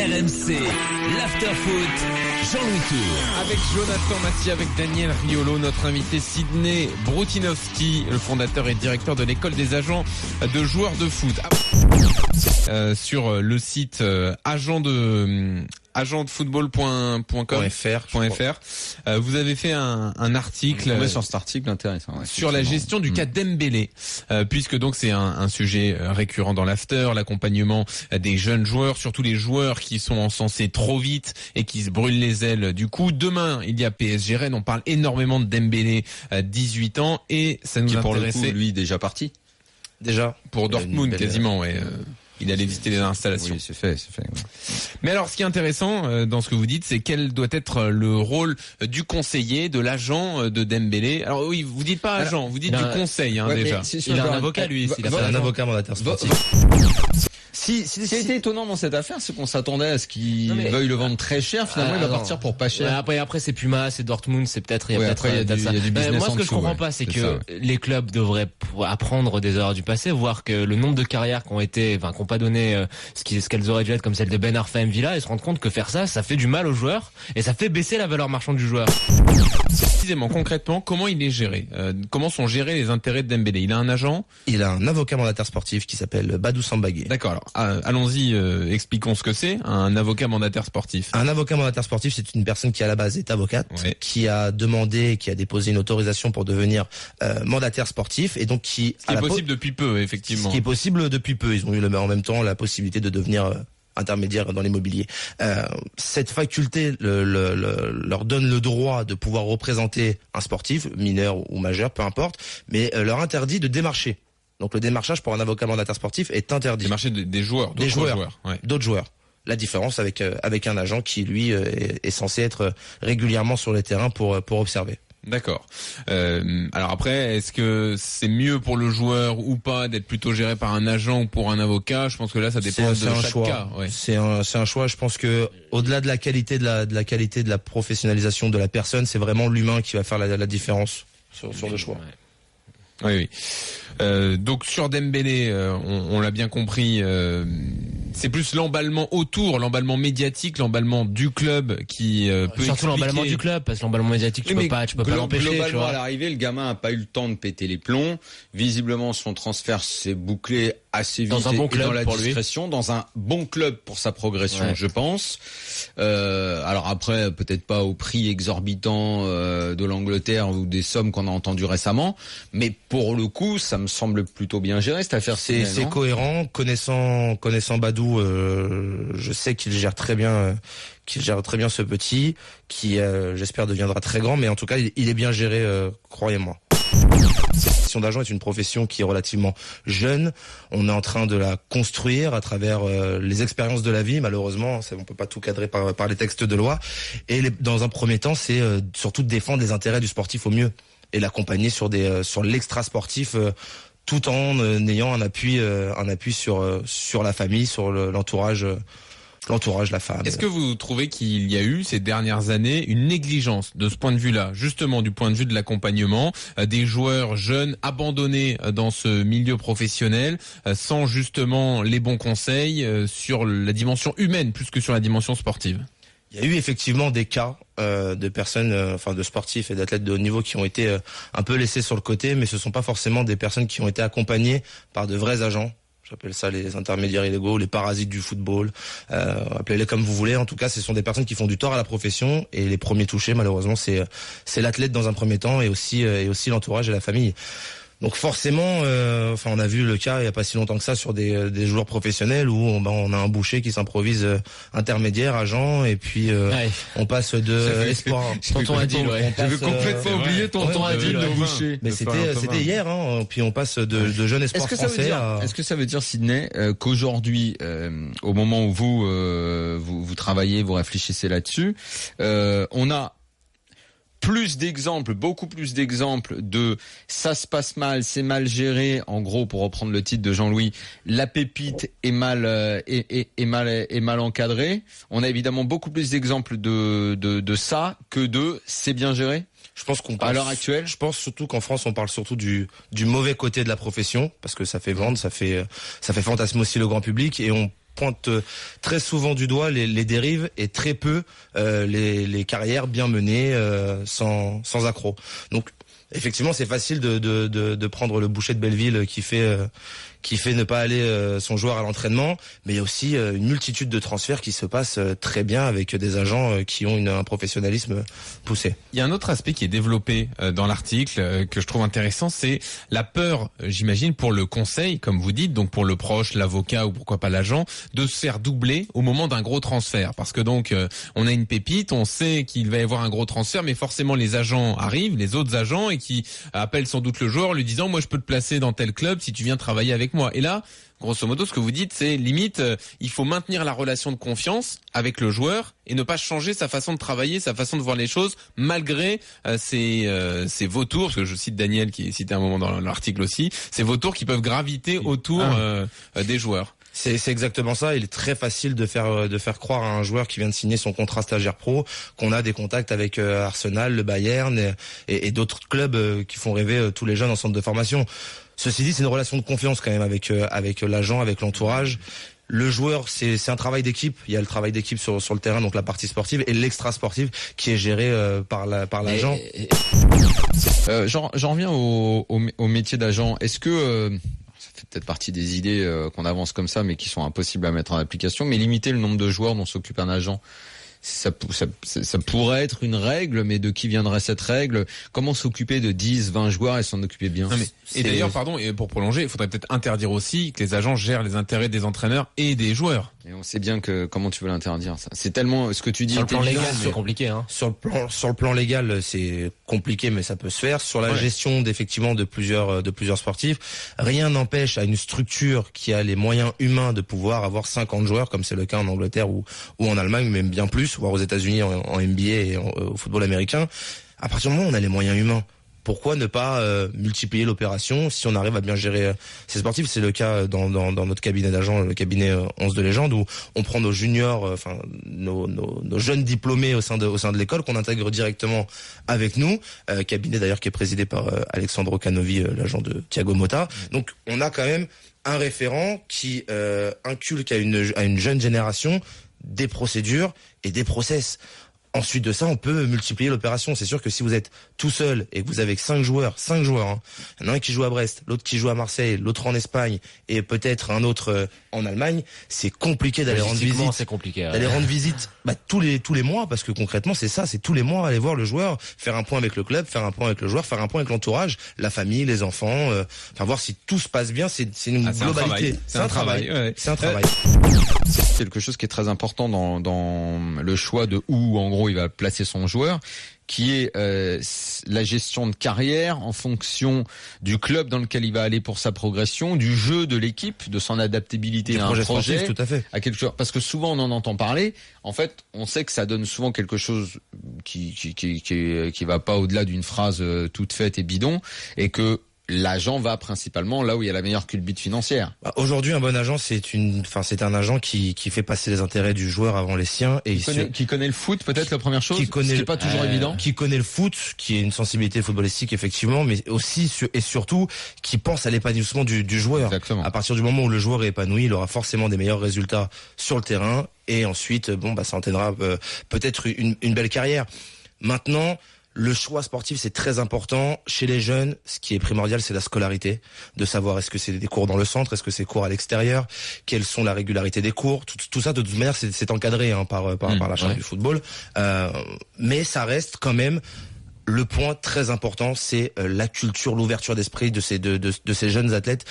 RMC, l'afterfoot, Jean-Louis Tour. Avec Jonathan Massier, avec Daniel Riolo, notre invité Sydney Brutinowski, le fondateur et directeur de l'école des agents de joueurs de foot. Sur le site agentdefootball.com.fr. Vous avez fait un article sur cet article intéressant sur la gestion du cas Dembélé, puisque donc c'est un sujet récurrent dans l'after, l'accompagnement des jeunes joueurs, surtout les joueurs qui sont encensés trop vite et qui se brûlent les ailes du coup. Demain, il y a PSG Rennes, on parle énormément de Dembélé, 18 ans, et ça nous intéressait. Pour le coup, lui déjà parti. Déjà pour Dortmund quasiment, ouais. Il allait visiter les installations. Oui, c'est fait. Ouais. Mais alors, ce qui est intéressant dans ce que vous dites, c'est quel doit être le rôle du conseiller, de l'agent de Dembélé. Alors oui, vous dites pas agent, vous dites du conseil déjà. Il a un avocat, lui. Il a un avocat mandataire sportif. Ce qui a été étonnant dans cette affaire, c'est qu'on s'attendait à ce qu'il veuille le vendre très cher. Finalement, il va partir pour pas cher. Ouais, après, c'est Puma, c'est Dortmund, c'est peut-être, il y a du business. Moi, ce que je comprends pas, c'est que les clubs devraient apprendre des erreurs du passé, voir que le nombre de carrières qui ont pas donné ce qu'elles auraient dû être, comme celle de Ben Arfa Villa, et se rendre compte que faire ça fait du mal aux joueurs, et ça fait baisser la valeur marchande du joueur. Précisément, concrètement, comment il est géré? Comment sont gérés les intérêts de Dembélé? Il a un agent? Il a un avocat mandataire sportif qui s'appelle Badou Sambagé. D'accord, alors allons-y, expliquons ce que c'est, un avocat mandataire sportif. Un avocat mandataire sportif, c'est une personne qui à la base est avocate, qui a déposé une autorisation pour devenir mandataire sportif, et donc qui... Ce qui est possible depuis peu, effectivement. Ce qui est possible depuis peu. Ils ont eu en même temps la possibilité de devenir intermédiaire dans l'immobilier. Cette faculté leur donne le droit de pouvoir représenter un sportif, mineur ou majeur, peu importe, mais leur interdit de démarcher. Donc le démarchage pour un avocat mandataire sportif est interdit. Démarcher des joueurs, d'autres joueurs. La différence avec un agent qui lui est censé être régulièrement sur les terrains pour observer. D'accord. Alors après, est-ce que c'est mieux pour le joueur ou pas d'être plutôt géré par un agent ou pour un avocat? Je pense que là, ça dépend de chaque cas. Ouais. C'est un choix. Je pense que au-delà de la qualité de la professionnalisation de la personne, c'est vraiment l'humain qui va faire la différence sur le choix. Oui. Donc sur Dembélé, on l'a bien compris, c'est plus l'emballement autour, l'emballement médiatique, l'emballement du club qui peut surtout l'emballement du club, parce que l'emballement médiatique, tu peux pas l'empêcher. Globalement, à l'arrivée, le gamin a pas eu le temps de péter les plombs. Visiblement, son transfert s'est bouclé assez vite dans un bon club, dans la pour discrétion, dans un bon club pour sa progression, je pense. Alors après, peut-être pas au prix exorbitant de l'Angleterre ou des sommes qu'on a entendues récemment, mais pour le coup, ça me semble plutôt bien géré cette affaire. C'est cohérent. Connaissant Badou, je sais qu'il gère très bien ce petit, qui j'espère deviendra très grand, mais en tout cas il est bien géré, croyez-moi. La profession d'agent est une profession qui est relativement jeune. On est en train de la construire à travers les expériences de la vie. Malheureusement, on peut pas tout cadrer par les textes de loi. Et dans un premier temps, c'est surtout de défendre les intérêts du sportif au mieux et l'accompagner sur l'extra sportif, tout en ayant un appui sur la famille, sur l'entourage, la femme. Est-ce que vous trouvez qu'il y a eu ces dernières années une négligence de ce point de vue-là, justement du point de vue de l'accompagnement des joueurs jeunes abandonnés dans ce milieu professionnel, sans justement les bons conseils sur la dimension humaine plus que sur la dimension sportive? Il y a eu effectivement des cas de personnes, de sportifs et d'athlètes de haut niveau qui ont été un peu laissés sur le côté, mais ce sont pas forcément des personnes qui ont été accompagnées par de vrais agents. J'appelle ça les intermédiaires illégaux, les parasites du football, appelez-les comme vous voulez. En tout cas, ce sont des personnes qui font du tort à la profession, et les premiers touchés, malheureusement, c'est l'athlète dans un premier temps, et aussi l'entourage et la famille. Donc forcément, on a vu le cas il y a pas si longtemps que ça sur des joueurs professionnels où on a un boucher qui s'improvise intermédiaire, agent, et puis on passe de espoir. Tonton Adil, j'avais complètement oublié tonton Adil de boucher. Mais c'était hier, puis on passe de jeunes espoirs français à... Est-ce que ça veut dire, Sydney, qu'aujourd'hui, au moment où vous travaillez, vous réfléchissez là-dessus, on a beaucoup plus d'exemples de ça se passe mal, c'est mal géré. En gros, pour reprendre le titre de Jean-Louis, la pépite est mal encadrée. On a évidemment beaucoup plus d'exemples de ça que de c'est bien géré. Je pense à l'heure actuelle, je pense surtout qu'en France, on parle surtout du mauvais côté de la profession, parce que ça fait vendre, ça fait fantasmer aussi le grand public, et on pointe très souvent du doigt les dérives et très peu les carrières bien menées sans accroc. Donc effectivement, c'est facile de prendre le boucher de Belleville qui fait ne pas aller son joueur à l'entraînement, mais il y a aussi une multitude de transferts qui se passent très bien avec des agents qui ont un professionnalisme poussé. Il y a un autre aspect qui est développé dans l'article que je trouve intéressant, c'est la peur, j'imagine, pour le conseil, comme vous dites, donc pour le proche, l'avocat ou pourquoi pas l'agent, de se faire doubler au moment d'un gros transfert. Parce que donc on a une pépite, on sait qu'il va y avoir un gros transfert, mais forcément les agents arrivent, les autres agents, et qui appellent sans doute le joueur lui disant « moi je peux te placer dans tel club si tu viens travailler avec moi ». Et là, grosso modo, ce que vous dites, c'est limite, il faut maintenir la relation de confiance avec le joueur et ne pas changer sa façon de travailler, sa façon de voir les choses, malgré ces vautours, parce que je cite Daniel qui est cité un moment dans l'article aussi, ces vautours qui peuvent graviter autour des joueurs. C'est exactement ça. Il est très facile de faire croire à un joueur qui vient de signer son contrat stagiaire pro qu'on a des contacts avec Arsenal, le Bayern et d'autres clubs qui font rêver tous les jeunes en centre de formation. Ceci dit, c'est une relation de confiance quand même avec l'agent, avec l'entourage. Le joueur, c'est un travail d'équipe. Il y a le travail d'équipe sur le terrain, donc la partie sportive, et l'extra sportive qui est gérée par l'agent. J'en reviens au métier d'agent. Est-ce que ça fait peut-être partie des idées qu'on avance comme ça, mais qui sont impossibles à mettre en application, mais limiter le nombre de joueurs dont s'occupe un agent? Ça pourrait être une règle, mais de qui viendrait cette règle? Comment s'occuper de 10, 20 joueurs et s'en occuper bien? Et d'ailleurs, pardon, et pour prolonger, il faudrait peut-être interdire aussi que les agents gèrent les intérêts des entraîneurs et des joueurs. Et on sait bien que comment tu veux l'interdire, ça. C'est tellement ce que tu dis. Sur le plan légal, c'est compliqué, hein. Sur le plan légal, c'est compliqué, mais ça peut se faire. Sur la gestion de plusieurs sportifs, rien n'empêche à une structure qui a les moyens humains de pouvoir avoir 50 joueurs, comme c'est le cas en Angleterre ou en Allemagne, même bien plus, voire aux États-Unis en NBA et au football américain. À partir du moment où on a les moyens humains, pourquoi ne pas multiplier l'opération si on arrive à bien gérer ces sportifs? C'est le cas dans notre cabinet d'agents, le cabinet 11 de légende, où on prend nos juniors, nos jeunes diplômés au sein de l'école, qu'on intègre directement avec nous. Cabinet d'ailleurs qui est présidé par Alexandro Canovi, l'agent de Thiago Motta. Donc on a quand même un référent qui inculque à une jeune génération des procédures et des process. Ensuite de ça, on peut multiplier l'opération. C'est sûr que si vous êtes tout seul et que vous avez 5 joueurs, hein, il y en a un qui joue à Brest, l'autre qui joue à Marseille, l'autre en Espagne et peut-être un autre en Allemagne, c'est compliqué d'aller rendre visite. C'est compliqué. D'aller rendre visite tous les mois, parce que concrètement c'est ça, c'est tous les mois aller voir le joueur, faire un point avec le club, faire un point avec le joueur, faire un point avec l'entourage, la famille, les enfants, voir si tout se passe bien. C'est une globalité. C'est un travail. Ouais. C'est un travail. C'est quelque chose qui est très important dans le choix de où en gros il va placer son joueur, qui est la gestion de carrière en fonction du club dans lequel il va aller pour sa progression, du jeu de l'équipe, de son adaptabilité à un projet, sportif, tout à fait. à quelque chose. Parce que souvent on en entend parler. En fait, on sait que ça donne souvent quelque chose qui va pas au-delà d'une phrase toute faite et bidon, et que l'agent va principalement là où il y a la meilleure culbute financière. Aujourd'hui, un bon agent, c'est un agent qui fait passer les intérêts du joueur avant les siens et qui connaît le foot, peut-être la première chose, ce qui est pas toujours évident. Qui connaît le foot, qui a une sensibilité footballistique effectivement, mais aussi et surtout qui pense à l'épanouissement du joueur. Exactement. À partir du moment où le joueur est épanoui, il aura forcément des meilleurs résultats sur le terrain et ensuite, ça entraînera peut-être une belle carrière. Maintenant, le choix sportif, c'est très important. Chez les jeunes, ce qui est primordial, c'est la scolarité. De savoir est-ce que c'est des cours dans le centre, est-ce que c'est cours à l'extérieur, quelles sont la régularité des cours. Tout ça, de toute manière, c'est encadré par la Charte du football. Mais ça reste quand même le point très important, c'est la culture, l'ouverture d'esprit de ces jeunes athlètes.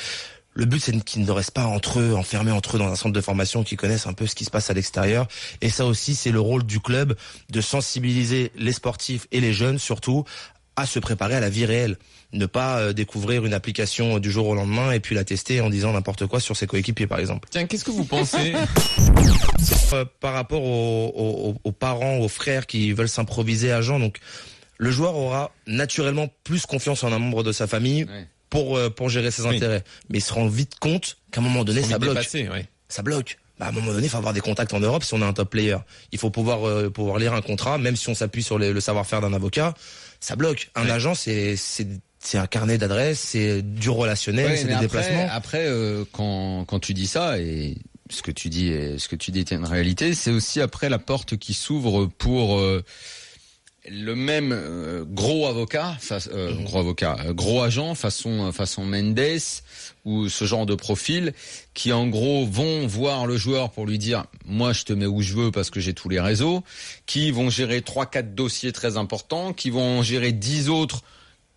Le but, c'est qu'ils ne restent pas enfermés entre eux dans un centre de formation, qu'ils connaissent un peu ce qui se passe à l'extérieur. Et ça aussi, c'est le rôle du club de sensibiliser les sportifs et les jeunes, surtout, à se préparer à la vie réelle. Ne pas découvrir une application du jour au lendemain et puis la tester en disant n'importe quoi sur ses coéquipiers, par exemple. Tiens, qu'est-ce que vous pensez par rapport aux parents, aux frères qui veulent s'improviser agents, donc le joueur aura naturellement plus confiance en un membre de sa famille. Ouais. Pour gérer ses intérêts. Mais il se rend vite compte qu'à un moment donné, ça bloque. Ça bloque. À un moment donné, il faut avoir des contacts en Europe si on a un top player. Il faut pouvoir lire un contrat, même si on s'appuie sur le savoir-faire d'un avocat. Ça bloque. Un agent, c'est un carnet d'adresses, c'est du relationnel, c'est des déplacements. Après, quand tu dis ça, et ce que tu dis est une réalité. C'est aussi après la porte qui s'ouvre pour le même gros agent façon Mendes ou ce genre de profil qui en gros vont voir le joueur pour lui dire moi je te mets où je veux parce que j'ai tous les réseaux, qui vont gérer 3-4 dossiers très importants, qui vont en gérer 10 autres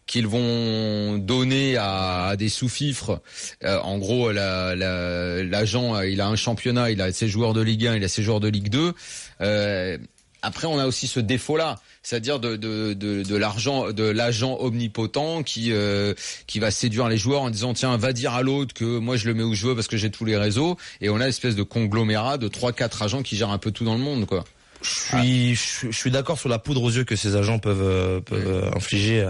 qu'ils vont donner à des sous-fifres. En gros, l'agent, il a un championnat, il a ses joueurs de Ligue 1, il a ses joueurs de Ligue 2. Après, on a aussi ce défaut-là, c'est-à-dire de l'argent, de l'agent omnipotent qui va séduire les joueurs en disant tiens, va dire à l'autre que moi je le mets où je veux parce que j'ai tous les réseaux. Et on a une espèce de conglomérat de 3-4 agents qui gèrent un peu tout dans le monde, quoi. Je suis d'accord sur la poudre aux yeux que ces agents peuvent infliger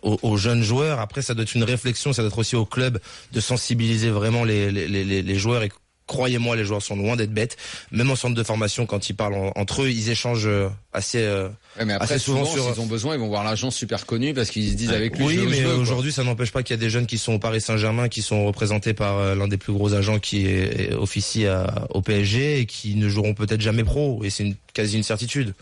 aux jeunes joueurs. Après, ça doit être une réflexion, ça doit être aussi au club de sensibiliser vraiment les joueurs. Et croyez-moi, les joueurs sont loin d'être bêtes. Même en centre de formation, quand ils parlent entre eux, ils échangent assez mais après, assez souvent s'ils ont besoin, ils vont voir l'agent super connu parce qu'ils se disent avec lui. Oui, mais je veux, aujourd'hui, ça n'empêche pas qu'il y a des jeunes qui sont au Paris Saint-Germain, qui sont représentés par l'un des plus gros agents qui officie au PSG et qui ne joueront peut-être jamais pro. Et c'est quasi une certitude.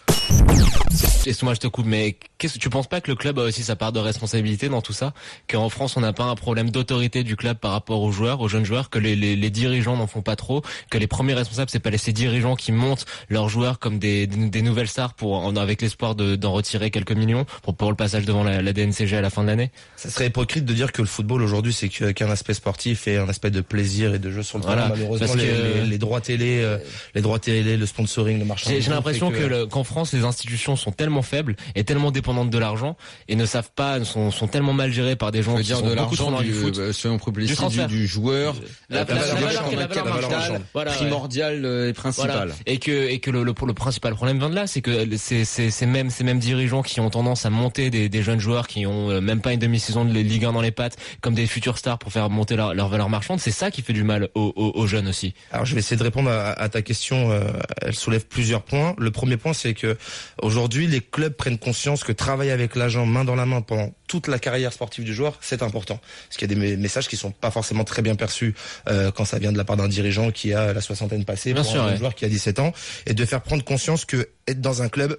Excuse-moi, je te coupe, mais tu penses pas que le club a aussi sa part de responsabilité dans tout ça? Qu'en France, on n'a pas un problème d'autorité du club par rapport aux joueurs, aux jeunes joueurs, que les dirigeants n'en font pas trop, que les premiers responsables, c'est pas ces dirigeants qui montent leurs joueurs comme des nouvelles stars avec l'espoir d'en retirer quelques millions pour le passage devant la DNCG à la fin de l'année? Ça serait hypocrite de dire que le football aujourd'hui, c'est qu'un aspect sportif et un aspect de plaisir et de jeu sur le terrain. Malheureusement, les droits télé, le sponsoring, le marché. J'ai l'impression qu'en France, les institutions sont tellement faibles et tellement dépendantes de l'argent et ne savent pas, sont tellement mal gérées par des gens qui sont beaucoup trop dans du foot. Soyons publicités du joueur, la valeur marchande, primordiale et principale. Voilà. Et que le principal problème vient de là, c'est que ces mêmes dirigeants qui ont tendance à monter des jeunes joueurs qui ont même pas une demi-saison de Ligue 1 dans les pattes, comme des futurs stars pour faire monter leur valeur marchande, c'est ça qui fait du mal aux jeunes aussi. Alors je vais essayer de répondre à ta question. Elle soulève plusieurs points. Le premier point, c'est que aujourd'hui, les clubs prennent conscience que travailler avec l'agent main dans la main pendant toute la carrière sportive du joueur, c'est important. Parce qu'il y a des messages qui sont pas forcément très bien perçus quand ça vient de la part d'un dirigeant qui a la soixantaine passée, pour un joueur qui a 17 ans, et de faire prendre conscience que être dans un club,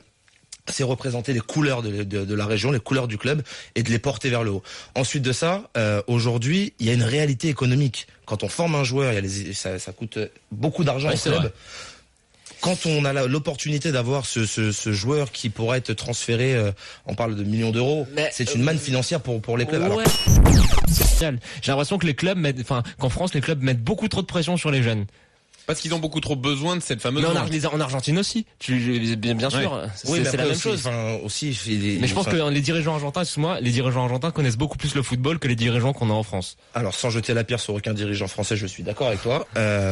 c'est représenter les couleurs de la région, les couleurs du club, et de les porter vers le haut. Ensuite de ça, aujourd'hui, il y a une réalité économique. Quand on forme un joueur, ça coûte beaucoup d'argent au club. Vrai. Quand on a l'opportunité d'avoir ce joueur qui pourrait être transféré, on parle de millions d'euros, c'est une manne financière pour les clubs. Ouais. J'ai l'impression que qu'en France, les clubs mettent beaucoup trop de pression sur les jeunes. Parce qu'ils ont beaucoup trop besoin de cette fameuse. Mais en Argentine aussi. Bien sûr. Ouais. C'est la même chose. Mais je pense que les dirigeants argentins connaissent beaucoup plus le football que les dirigeants qu'on a en France. Alors, sans jeter la pierre sur aucun dirigeant français, je suis d'accord avec toi.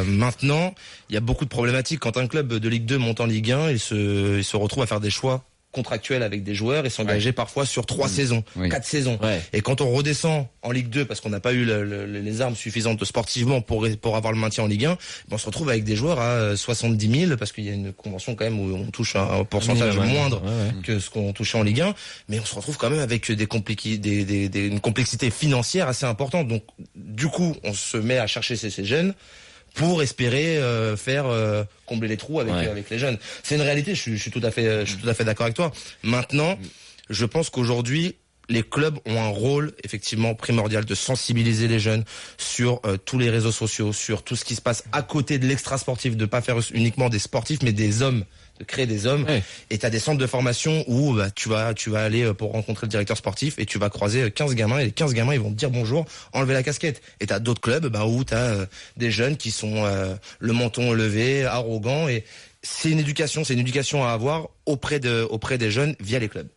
Maintenant, il y a beaucoup de problématiques. Quand un club de Ligue 2 monte en Ligue 1, il se retrouve à faire des choix contractuels avec des joueurs et s'engager parfois sur 3 saisons, 4 saisons. Ouais. Et quand on redescend en Ligue 2 parce qu'on n'a pas eu les armes suffisantes sportivement pour avoir le maintien en Ligue 1, on se retrouve avec des joueurs à 70 000 parce qu'il y a une convention quand même où on touche un pourcentage moindre que ce qu'on touchait en Ligue 1, mais on se retrouve quand même avec une complexité financière assez importante. Donc du coup, on se met à chercher ces jeunes pour espérer combler les trous avec les jeunes. C'est une réalité, je suis tout à fait d'accord avec toi. Maintenant, je pense qu'aujourd'hui, les clubs ont un rôle effectivement primordial de sensibiliser les jeunes sur tous les réseaux sociaux, sur tout ce qui se passe à côté de l'extra-sportif, de pas faire uniquement des sportifs mais des hommes, de créer des hommes. Ouais. Et tu as des centres de formation où tu vas aller pour rencontrer le directeur sportif et tu vas croiser 15 gamins et les 15 gamins ils vont te dire bonjour, enlever la casquette. Et tu as d'autres clubs où tu as des jeunes qui sont le menton levé, arrogants, et c'est une éducation à avoir auprès des jeunes via les clubs.